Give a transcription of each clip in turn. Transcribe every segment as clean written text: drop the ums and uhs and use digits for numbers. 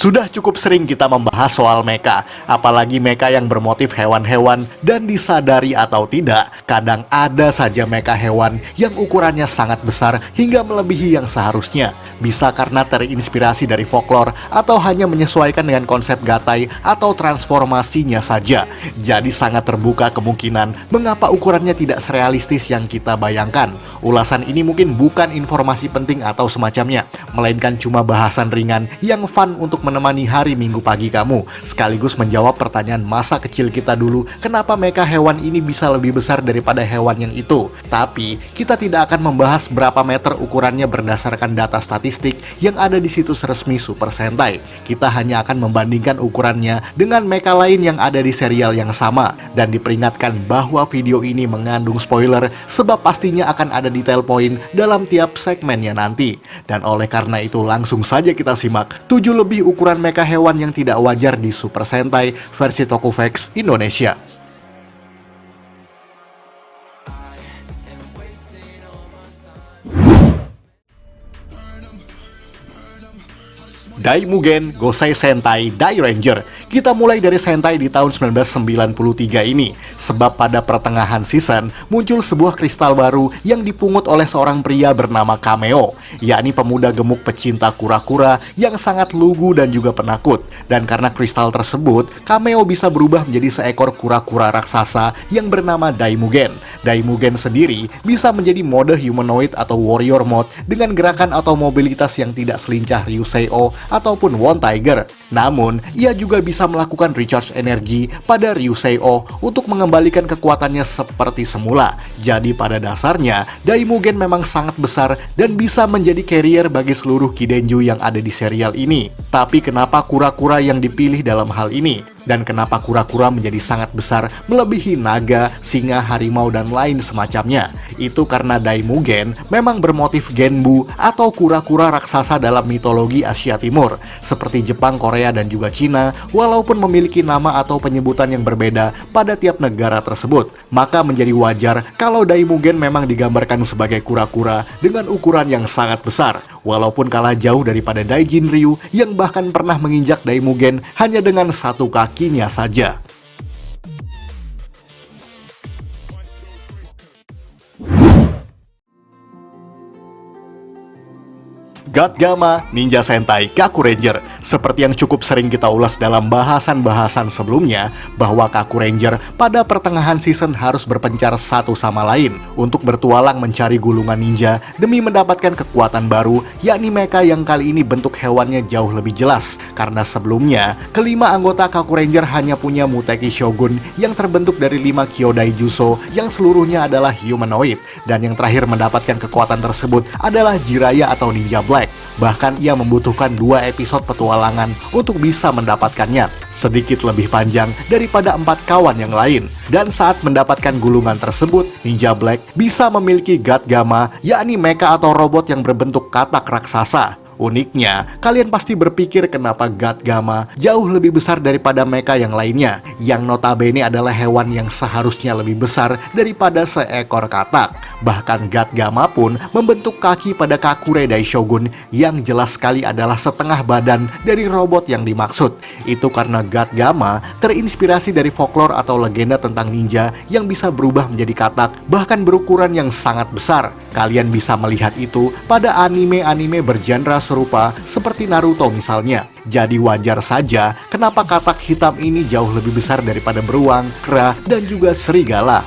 Sudah cukup sering kita membahas soal mecha, apalagi mecha yang bermotif hewan-hewan, dan disadari atau tidak, kadang ada saja mecha hewan yang ukurannya sangat besar hingga melebihi yang seharusnya. Bisa karena terinspirasi dari folklore atau hanya menyesuaikan dengan konsep gatai atau transformasinya saja. Jadi sangat terbuka kemungkinan mengapa ukurannya tidak serealistis yang kita bayangkan. Ulasan ini mungkin bukan informasi penting atau semacamnya, melainkan cuma bahasan ringan yang fun untuk menemani hari Minggu pagi kamu, sekaligus menjawab pertanyaan masa kecil kita dulu, kenapa mecha hewan ini bisa lebih besar daripada hewan yang itu. Tapi, kita tidak akan membahas berapa meter ukurannya berdasarkan data statistik yang ada di situs resmi Super Sentai. Kita hanya akan membandingkan ukurannya dengan mecha lain yang ada di serial yang sama, dan diperingatkan bahwa video ini mengandung spoiler sebab pastinya akan ada detail poin dalam tiap segmennya nanti. Dan oleh karena itu langsung saja kita simak 7 lebih ukuran mecha hewan yang tidak wajar di Super Sentai versi Tokuvex Indonesia. Daimugen Gosei Sentai Dairanger. Kita mulai dari Sentai di tahun 1993 ini, sebab pada pertengahan season muncul sebuah kristal baru yang dipungut oleh seorang pria bernama Kameo, yakni pemuda gemuk pecinta kura-kura yang sangat lugu dan juga penakut. Dan karena kristal tersebut, Kameo bisa berubah menjadi seekor kura-kura raksasa yang bernama Daimugen. Daimugen sendiri bisa menjadi mode humanoid atau warrior mode dengan gerakan atau mobilitas yang tidak selincah Ryusei-O ataupun One Tiger. Namun, ia juga bisa melakukan recharge energi pada Ryusei-O untuk mengembalikan kekuatannya seperti semula. Jadi pada dasarnya, Daimugen memang sangat besar dan bisa menjadi carrier bagi seluruh Kidenju yang ada di serial ini. Tapi kenapa kura-kura yang dipilih dalam hal ini? Dan kenapa kura-kura menjadi sangat besar melebihi naga, singa, harimau, dan lain semacamnya? Itu karena Daimugen memang bermotif genbu atau kura-kura raksasa dalam mitologi Asia Timur, seperti Jepang, Korea, dan juga Cina, walaupun memiliki nama atau penyebutan yang berbeda pada tiap negara tersebut. Maka menjadi wajar kalau Daimugen memang digambarkan sebagai kura-kura dengan ukuran yang sangat besar, walaupun kalah jauh daripada Daijin Ryu yang bahkan pernah menginjak Daimugen hanya dengan satu kakinya saja. God Gama Ninja Sentai Kakuranger. Seperti yang cukup sering kita ulas dalam bahasan-bahasan sebelumnya, bahwa Kakuranger pada pertengahan season harus berpencar satu sama lain untuk bertualang mencari gulungan ninja demi mendapatkan kekuatan baru, yakni mecha yang kali ini bentuk hewannya jauh lebih jelas. Karena sebelumnya, kelima anggota Kakuranger hanya punya Muteki Shogun yang terbentuk dari 5 Kyodai Juso yang seluruhnya adalah humanoid. Dan yang terakhir mendapatkan kekuatan tersebut adalah Jiraiya atau Ninja Black. Bahkan ia membutuhkan 2 episode petualangan untuk bisa mendapatkannya, sedikit lebih panjang daripada 4 kawan yang lain. Dan saat mendapatkan gulungan tersebut, Ninja Black bisa memiliki God Gama, yakni mecha atau robot yang berbentuk katak raksasa. Uniknya, kalian pasti berpikir kenapa God Gama jauh lebih besar daripada mecha yang lainnya, yang notabene adalah hewan yang seharusnya lebih besar daripada seekor katak. Bahkan God Gama pun membentuk kaki pada Kakure Daishogun yang jelas sekali adalah setengah badan dari robot yang dimaksud. Itu karena God Gama terinspirasi dari folklore atau legenda tentang ninja yang bisa berubah menjadi katak, bahkan berukuran yang sangat besar. Kalian bisa melihat itu pada anime-anime bergenre serupa seperti Naruto misalnya. Jadi wajar saja kenapa katak hitam ini jauh lebih besar daripada beruang, kera, dan juga serigala.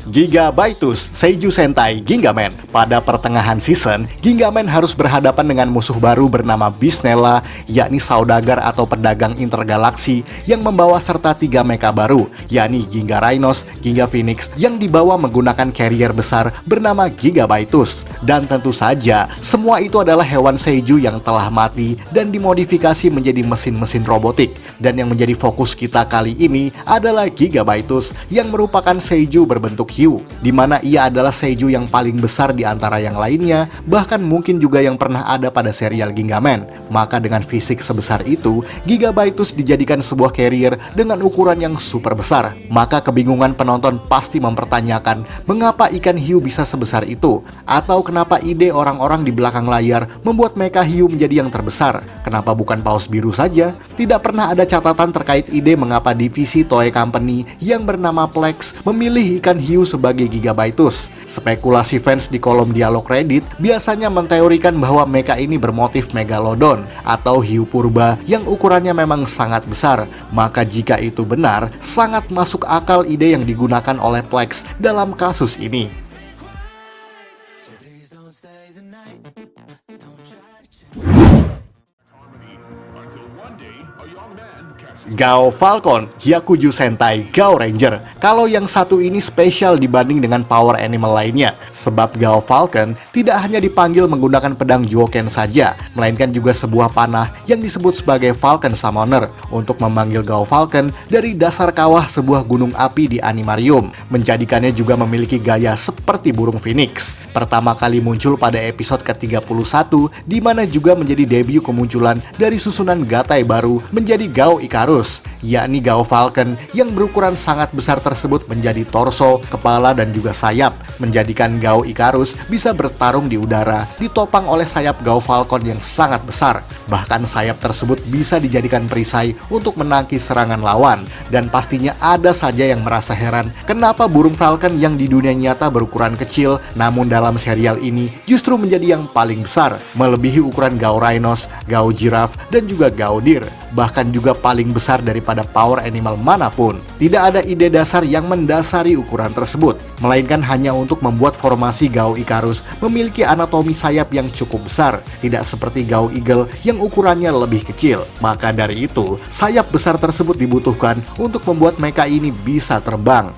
Gigabaitus Seiju Sentai Gingaman. Pada pertengahan season, Gingaman harus berhadapan dengan musuh baru bernama Bisnella, yakni saudagar atau pedagang intergalaksi yang membawa serta 3 mecha baru, yakni Ginga Rhinos, Ginga Phoenix yang dibawa menggunakan carrier besar bernama Gigabaitus. Dan tentu saja, semua itu adalah hewan Seiju yang telah mati dan dimodifikasi menjadi mesin-mesin robotik. Dan yang menjadi fokus kita kali ini adalah Gigabaitus yang merupakan Seiju berbentuk Hyu, di mana ia adalah seiyuu yang paling besar di antara yang lainnya, bahkan mungkin juga yang pernah ada pada serial Gingaman. Maka dengan fisik sebesar itu, Gigabaitus dijadikan sebuah carrier dengan ukuran yang super besar. Maka kebingungan penonton pasti mempertanyakan mengapa ikan hiu bisa sebesar itu, atau kenapa ide orang-orang di belakang layar membuat mecha hiu menjadi yang terbesar. Kenapa bukan paus biru saja? Tidak pernah ada catatan terkait ide mengapa divisi Toei Company yang bernama Plex memilih ikan hiu sebagai Gigabaitus. Spekulasi fans di kolom dialog Reddit biasanya menteorikan bahwa mecha ini bermotif megalodon atau hiu purba yang ukurannya memang sangat besar. Maka jika itu benar, sangat masuk akal ide yang digunakan oleh Plex dalam kasus ini. Gao Falcon, Hyakuju Sentai Gao Ranger. Kalau yang satu ini spesial dibanding dengan power animal lainnya, sebab Gao Falcon tidak hanya dipanggil menggunakan pedang Juoken saja, melainkan juga sebuah panah yang disebut sebagai Falcon Summoner untuk memanggil Gao Falcon dari dasar kawah sebuah gunung api di Animarium, menjadikannya juga memiliki gaya seperti burung phoenix. Pertama kali muncul pada episode ke-31, di mana juga menjadi debut kemunculan dari susunan Gatai baru menjadi Gao Icarus, yakni Gao Falcon yang berukuran sangat besar tersebut menjadi torso, kepala, dan juga sayap, menjadikan Gao Icarus bisa bertarung di udara ditopang oleh sayap Gao Falcon yang sangat besar. Bahkan sayap tersebut bisa dijadikan perisai untuk menangkis serangan lawan, dan pastinya ada saja yang merasa heran kenapa burung falcon yang di dunia nyata berukuran kecil, namun dalam serial ini justru menjadi yang paling besar, melebihi ukuran Gao Rhinos, Gao Giraffe, dan juga Gao Deer, bahkan juga paling besar daripada power animal manapun. Tidak ada ide dasar yang mendasari ukuran tersebut, melainkan hanya untuk membuat formasi Gao Icarus memiliki anatomi sayap yang cukup besar, tidak seperti Gao Eagle yang ukurannya lebih kecil. Maka dari itu, sayap besar tersebut dibutuhkan untuk membuat mecha ini bisa terbang.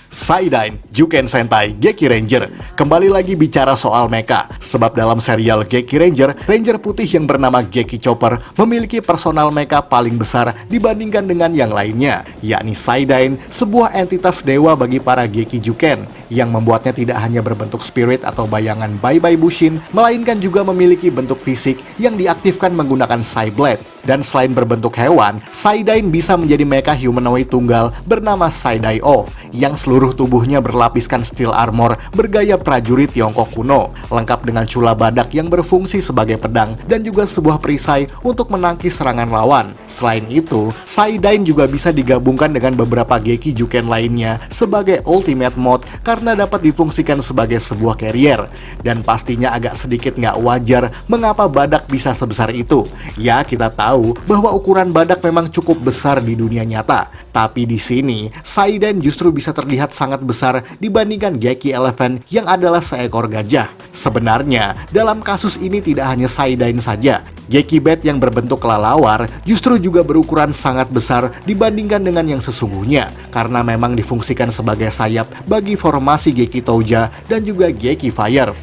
Saidain, Juken Sentai, Geki Ranger. Kembali lagi bicara soal mecha, sebab dalam serial Geki Ranger, Ranger putih yang bernama Geki Chopper memiliki personal mecha paling besar dibandingkan dengan yang lainnya, yakni Saidain, sebuah entitas dewa bagi para Geki Juken, yang membuatnya tidak hanya berbentuk spirit atau bayangan Bye-Bye Bushin, melainkan juga memiliki bentuk fisik yang diaktifkan menggunakan Saiblade. Dan selain berbentuk hewan, Saidain bisa menjadi mecha humanoid tunggal bernama Saidai-O, yang seluruh tubuhnya berlapiskan steel armor bergaya prajurit Tiongkok kuno, lengkap dengan cula badak yang berfungsi sebagai pedang dan juga sebuah perisai untuk menangkis serangan lawan. Selain itu, Saidain juga bisa digabungkan dengan beberapa Geki Juken lainnya sebagai ultimate mode karena dapat difungsikan sebagai sebuah carrier. Dan pastinya agak sedikit nggak wajar mengapa badak bisa sebesar itu. Ya, kita tahu bahwa ukuran badak memang cukup besar di dunia nyata, tapi di sini Saidain justru bisa terlihat sangat besar dibandingkan Geki Elephant yang adalah seekor gajah. Sebenarnya, dalam kasus ini tidak hanya Saidain saja, Geki Bat yang berbentuk kelelawar justru juga berukuran sangat besar dibandingkan dengan yang sesungguhnya, karena memang difungsikan sebagai sayap bagi formasi Geki Touja dan juga Geki Fire.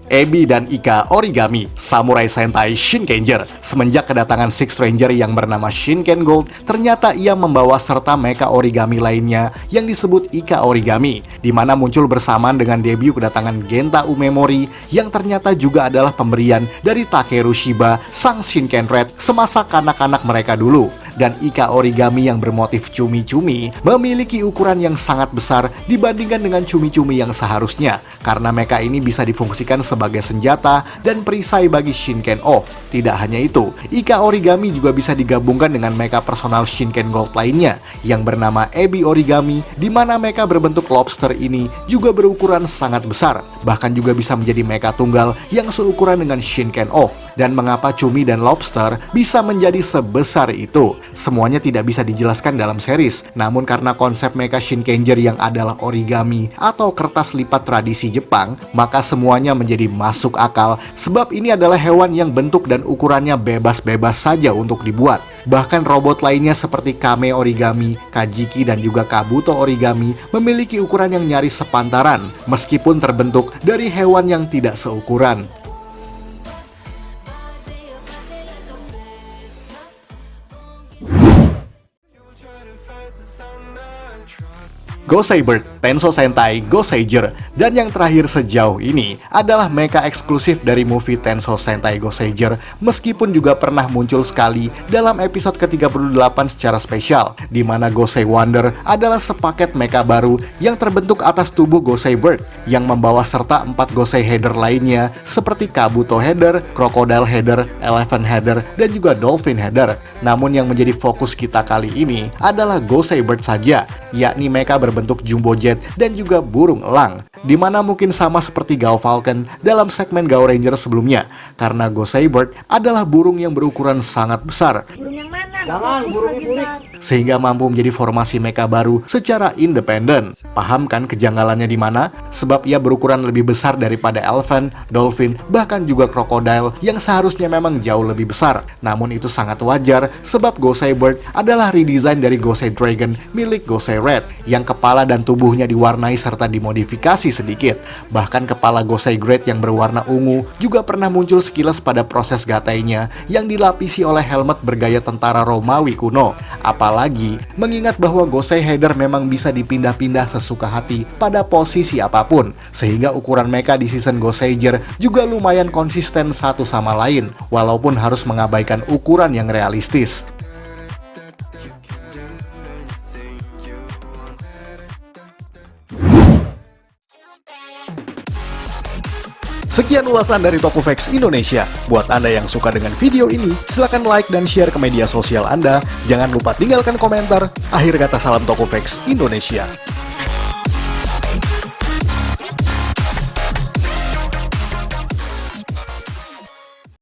Ebi dan Ika Origami, Samurai Sentai Shinkenger. Semenjak kedatangan Sixth Ranger yang bernama Shinken Gold, ternyata ia membawa serta mecha origami lainnya yang disebut Ika Origami, di mana muncul bersamaan dengan debut kedatangan Genta Umemori yang ternyata juga adalah pemberian dari Takeru Shiba, sang Shinken Red semasa kanak-kanak mereka dulu. Dan Ika Origami yang bermotif cumi-cumi memiliki ukuran yang sangat besar dibandingkan dengan cumi-cumi yang seharusnya, karena mecha ini bisa difungsikan sebagai senjata dan perisai bagi Shinken-O. Tidak hanya itu, Ika Origami juga bisa digabungkan dengan mecha personal Shinken Gold lainnya yang bernama Ebi Origami, di mana mecha berbentuk lobster ini juga berukuran sangat besar, bahkan juga bisa menjadi mecha tunggal yang seukuran dengan Shinken-O. Dan mengapa cumi dan lobster bisa menjadi sebesar itu? Semuanya tidak bisa dijelaskan dalam series, namun karena konsep Mecha Shinkenger yang adalah origami atau kertas lipat tradisi Jepang, maka semuanya menjadi masuk akal sebab ini adalah hewan yang bentuk dan ukurannya bebas-bebas saja untuk dibuat. Bahkan robot lainnya seperti Kame Origami, Kajiki, dan juga Kabuto Origami memiliki ukuran yang nyaris sepantaran, meskipun terbentuk dari hewan yang tidak seukuran. Gosei Bird, Tenso Sentai, Goseiger, dan yang terakhir sejauh ini adalah mecha eksklusif dari movie Tenso Sentai Goseiger, meskipun juga pernah muncul sekali dalam episode ke-38 secara spesial, di mana Gosei Wonder adalah sepaket mecha baru yang terbentuk atas tubuh Gosei Bird, yang membawa serta 4 Gosei Header lainnya seperti Kabuto Header, Crocodile Header, Elephant Header, dan juga Dolphin Header. Namun yang menjadi fokus kita kali ini adalah Gosei Bird saja, yakni mecha berbentuk jumbo jet dan juga burung elang, di mana mungkin sama seperti Gao Falcon dalam segmen Gao Ranger sebelumnya, karena Gosei Bird adalah burung yang berukuran sangat besar. Burung yang mana? Jangan, burung burik. Sehingga mampu menjadi formasi mecha baru secara independen. Paham kan kejanggalannya di mana? Sebab ia berukuran lebih besar daripada elephant, dolphin, bahkan juga crocodile yang seharusnya memang jauh lebih besar. Namun itu sangat wajar sebab Gosei Bird adalah redesign dari Gosei Dragon milik Gosei Red yang kepala dan tubuhnya diwarnai serta dimodifikasi sedikit. Bahkan kepala Gosei Great yang berwarna ungu juga pernah muncul sekilas pada proses gatainya yang dilapisi oleh helmet bergaya tentara Romawi kuno. Apalagi mengingat bahwa Gosei Header memang bisa dipindah-pindah sesuka hati pada posisi apapun, sehingga ukuran mecha di season Goseiger juga lumayan konsisten satu sama lain, walaupun harus mengabaikan ukuran yang realistis. Sekian ulasan dari Tokufax Indonesia. Buat Anda yang suka dengan video ini, silahkan like dan share ke media sosial Anda. Jangan lupa tinggalkan komentar. Akhir kata salam Tokufax Indonesia.